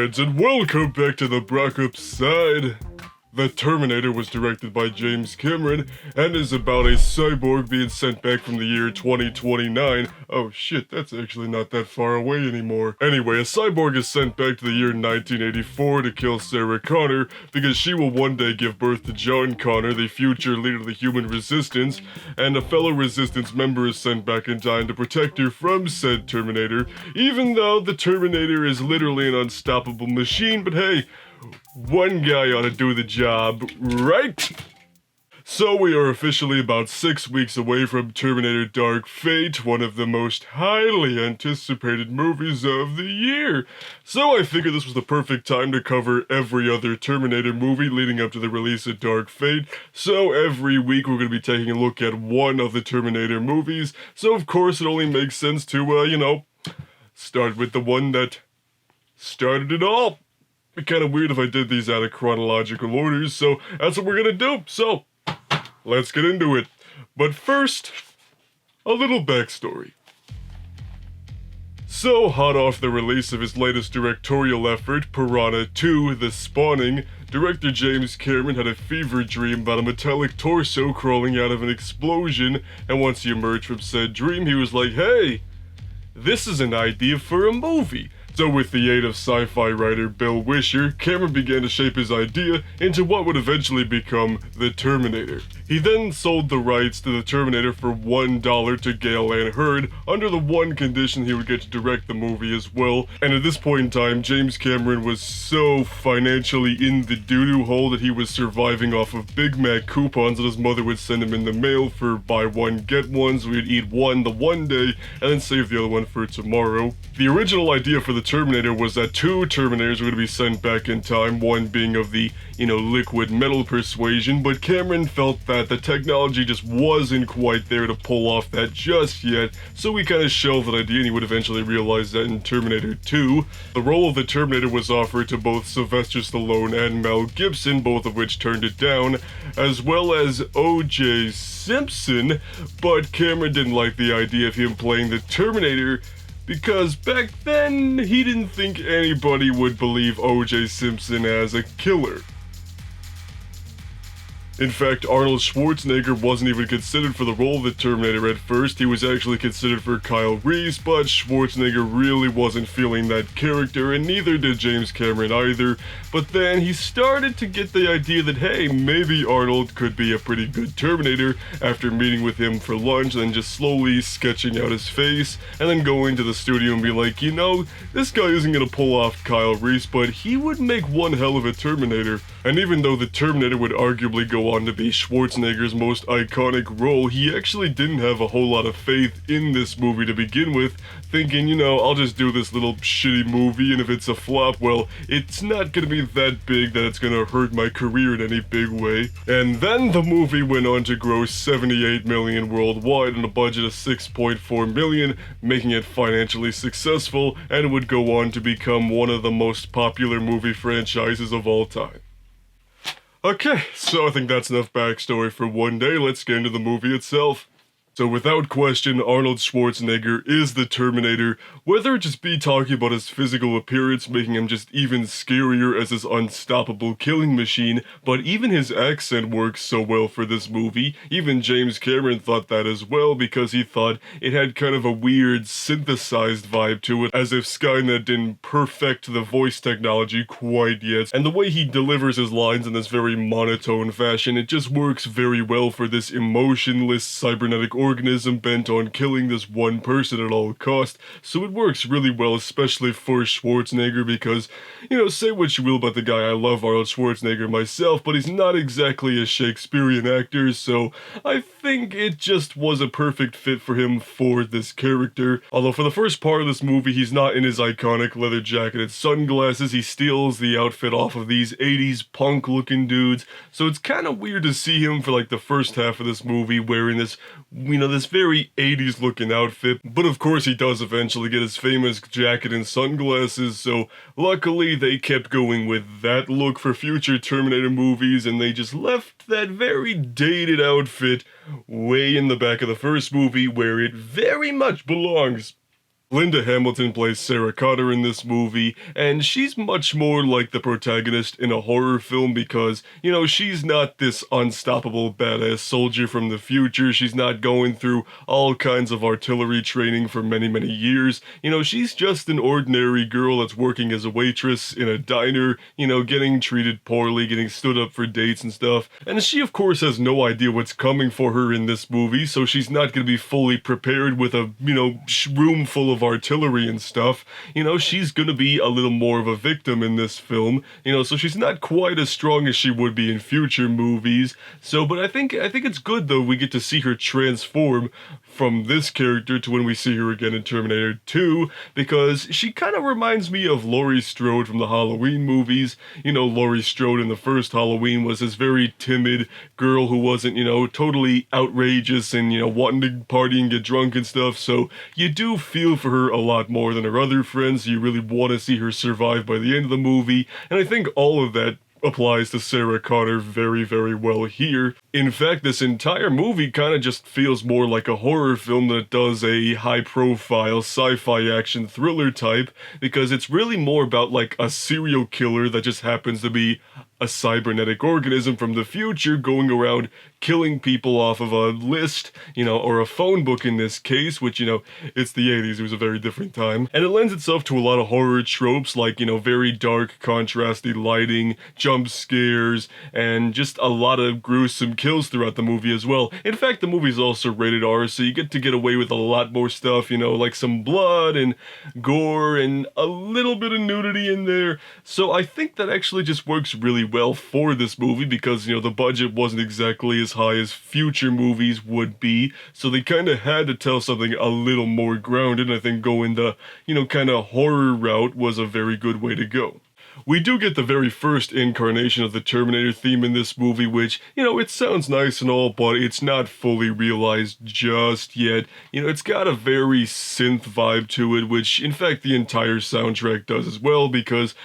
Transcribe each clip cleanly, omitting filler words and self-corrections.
heads, and welcome back to the Brockopp side. The Terminator was directed by James Cameron and is about a cyborg being sent back from the year 2029. Oh shit, that's actually not that far away anymore. Anyway, a cyborg is sent back to the year 1984 to kill Sarah Connor because she will one day give birth to John Connor, the future leader of the human resistance, and a fellow resistance member is sent back in time to protect her from said Terminator, even though the Terminator is literally an unstoppable machine. But hey, one guy ought to do the job, right? So we are officially about 6 weeks away from Terminator Dark Fate, one of the most highly anticipated movies of the year. So I figured this was the perfect time to cover every other Terminator movie leading up to the release of Dark Fate. So every week we're going to be taking a look at one of the Terminator movies. So of course it only makes sense to, start with the one that started it all. It'd be kind of weird if I did these out of chronological orders, so that's what we're gonna do. So, let's get into it. But first, a little backstory. So, hot off the release of his latest directorial effort, Piranha 2: The Spawning, director James Cameron had a fever dream about a metallic torso crawling out of an explosion, and once he emerged from said dream, he was like, hey, this is an idea for a movie. So with the aid of sci-fi writer Bill Wisher, Cameron began to shape his idea into what would eventually become The Terminator. He then sold the rights to The Terminator for $1 to Gale Ann Hurd, under the one condition he would get to direct the movie as well, and at this point in time, James Cameron was so financially in the doo-doo hole that he was surviving off of Big Mac coupons that his mother would send him in the mail for buy one, get one, so he'd eat one the one day, and then save the other one for tomorrow. The original idea for the Terminator was that two Terminators were going to be sent back in time, one being of the, liquid metal persuasion, but Cameron felt that the technology just wasn't quite there to pull off that just yet, so he kind of shelved that idea and he would eventually realize that in Terminator 2. The role of the Terminator was offered to both Sylvester Stallone and Mel Gibson, both of which turned it down, as well as O.J. Simpson, but Cameron didn't like the idea of him playing the Terminator because back then, he didn't think anybody would believe O.J. Simpson as a killer. In fact, Arnold Schwarzenegger wasn't even considered for the role of the Terminator at first. He was actually considered for Kyle Reese, but Schwarzenegger really wasn't feeling that character, and neither did James Cameron either. But then he started to get the idea that, hey, maybe Arnold could be a pretty good Terminator after meeting with him for lunch and then just slowly sketching out his face, and then going to the studio and be like, this guy isn't gonna pull off Kyle Reese, but he would make one hell of a Terminator. And even though the Terminator would arguably go on to be Schwarzenegger's most iconic role, he actually didn't have a whole lot of faith in this movie to begin with, thinking, I'll just do this little shitty movie, and if it's a flop, well, it's not gonna be that big that it's gonna hurt my career in any big way. And then the movie went on to gross $78 million worldwide on a budget of $6.4 million, making it financially successful, and would go on to become one of the most popular movie franchises of all time. Okay, so I think that's enough backstory for one day. Let's get into the movie itself. So without question, Arnold Schwarzenegger is the Terminator, whether it just be talking about his physical appearance making him just even scarier as this unstoppable killing machine, but even his accent works so well for this movie. Even James Cameron thought that as well, because he thought it had kind of a weird synthesized vibe to it, as if Skynet didn't perfect the voice technology quite yet. And the way he delivers his lines in this very monotone fashion, it just works very well for this emotionless cybernetic organism bent on killing this one person at all cost, so it works really well, especially for Schwarzenegger, because, say what you will about the guy, I love Arnold Schwarzenegger myself, but he's not exactly a Shakespearean actor, so I think it just was a perfect fit for him for this character. Although for the first part of this movie, he's not in his iconic leather jacket and sunglasses, he steals the outfit off of these 80s punk looking dudes, so it's kind of weird to see him for like the first half of this movie wearing this this very 80s looking outfit, but of course he does eventually get his famous jacket and sunglasses, so luckily they kept going with that look for future Terminator movies, and they just left that very dated outfit way in the back of the first movie where it very much belongs. Linda Hamilton plays Sarah Connor in this movie, and she's much more like the protagonist in a horror film because, she's not this unstoppable badass soldier from the future. She's not going through all kinds of artillery training for many, many years. She's just an ordinary girl that's working as a waitress in a diner, getting treated poorly, getting stood up for dates and stuff. And she, of course, has no idea what's coming for her in this movie, so she's not going to be fully prepared with a, room full of artillery and stuff. She's gonna be a little more of a victim in this film. So she's not quite as strong as she would be in future movies. But I think it's good though we get to see her transform from this character to when we see her again in Terminator 2, because she kind of reminds me of Laurie Strode from the Halloween movies. Laurie Strode in the first Halloween was this very timid girl who wasn't, totally outrageous and, wanting to party and get drunk and stuff. So you do feel for her a lot more than her other friends. You really want to see her survive by the end of the movie. And I think all of that applies to Sarah Connor very, very well here. In fact, this entire movie kind of just feels more like a horror film than it does a high-profile sci-fi action thriller type, because it's really more about like a serial killer that just happens to be a cybernetic organism from the future going around killing people off of a list, or a phone book in this case, which, it's the 80s, it was a very different time. And it lends itself to a lot of horror tropes like, very dark, contrasty lighting, jump scares, and just a lot of gruesome kills throughout the movie as well. In fact, the movie's also rated R, so you get to get away with a lot more stuff, like some blood and gore and a little bit of nudity in there. So I think that actually just works really well for this movie because, the budget wasn't exactly as high as future movies would be, so they kind of had to tell something a little more grounded. I think going the, kind of horror route was a very good way to go. We do get the very first incarnation of the Terminator theme in this movie, which, it sounds nice and all, but it's not fully realized just yet. It's got a very synth vibe to it, which, in fact, the entire soundtrack does as well, because,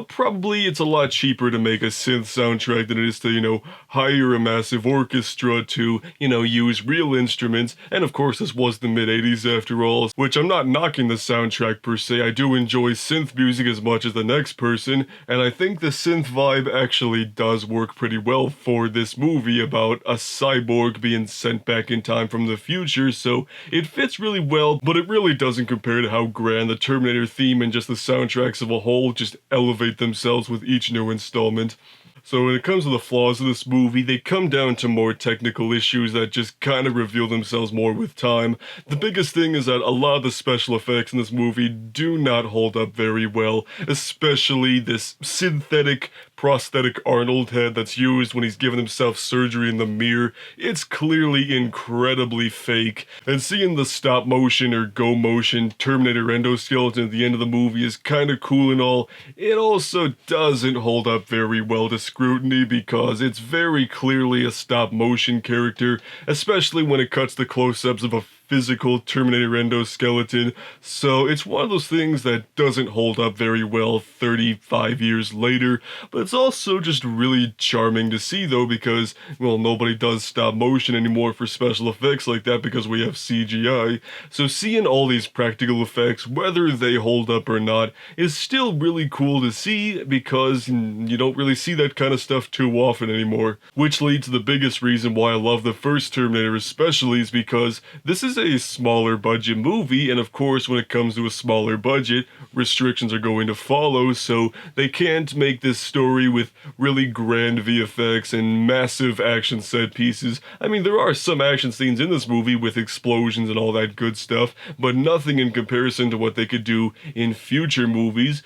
probably it's a lot cheaper to make a synth soundtrack than it is to, hire a massive orchestra to, use real instruments. And of course, this was the mid-80s after all, which I'm not knocking the soundtrack per se. I do enjoy synth music as much as the next person, and I think the synth vibe actually does work pretty well for this movie about a cyborg being sent back in time from the future, so it fits really well, but it really doesn't compare to how grand the Terminator theme and just the soundtracks of a whole just elevate themselves with each new installment. So when it comes to the flaws of this movie, they come down to more technical issues that just kind of reveal themselves more with time. The biggest thing is that a lot of the special effects in this movie do not hold up very well, especially this synthetic prosthetic Arnold head that's used when he's giving himself surgery in the mirror. It's clearly incredibly fake, and seeing the stop motion or go motion Terminator endoskeleton at the end of the movie is kind of cool and all. It also doesn't hold up very well to scrutiny because it's very clearly a stop motion character, especially when it cuts to close-ups of a physical Terminator endoskeleton, so it's one of those things that doesn't hold up very well 35 years later, but it's also just really charming to see though because, well, nobody does stop motion anymore for special effects like that because we have CGI, so seeing all these practical effects, whether they hold up or not, is still really cool to see because you don't really see that kind of stuff too often anymore, which leads to the biggest reason why I love the first Terminator especially is because this is a smaller budget movie, and of course when it comes to a smaller budget, restrictions are going to follow, so they can't make this story with really grand VFX and massive action set pieces. I mean, there are some action scenes in this movie with explosions and all that good stuff, but nothing in comparison to what they could do in future movies.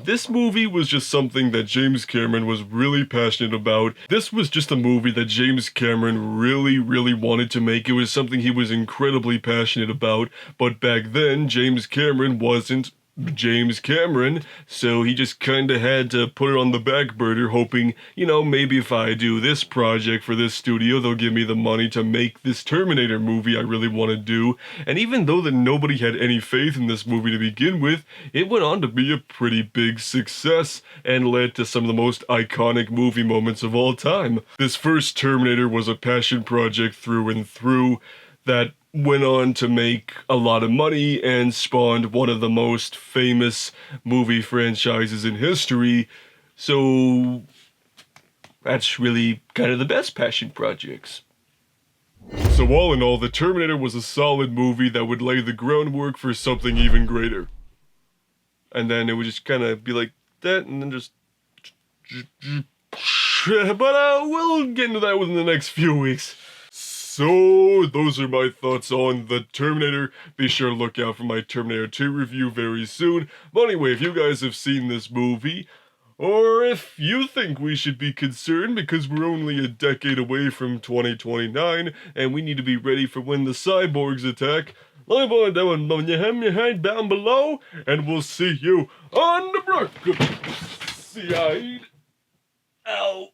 This movie was just something that James Cameron was really passionate about. This was just a movie that James Cameron really, really wanted to make. It was something he was incredibly passionate about, but back then James Cameron wasn't James Cameron, so he just kinda had to put it on the back burner, hoping, maybe if I do this project for this studio, they'll give me the money to make this Terminator movie I really want to do. And even though that nobody had any faith in this movie to begin with, it went on to be a pretty big success and led to some of the most iconic movie moments of all time. This first Terminator was a passion project through and through that went on to make a lot of money and spawned one of the most famous movie franchises in history. So that's really kind of the best passion projects. So all in all, The Terminator was a solid movie that would lay the groundwork for something even greater. And then it would just kind of be like that, and then just... But we'll get into that within the next few weeks. So, those are my thoughts on The Terminator. Be sure to look out for my Terminator 2 review very soon. But anyway, if you guys have seen this movie, or if you think we should be concerned because we're only a decade away from 2029 and we need to be ready for when the cyborgs attack, leave a down below, and we'll see you on the Brockopp. See ya. Ow.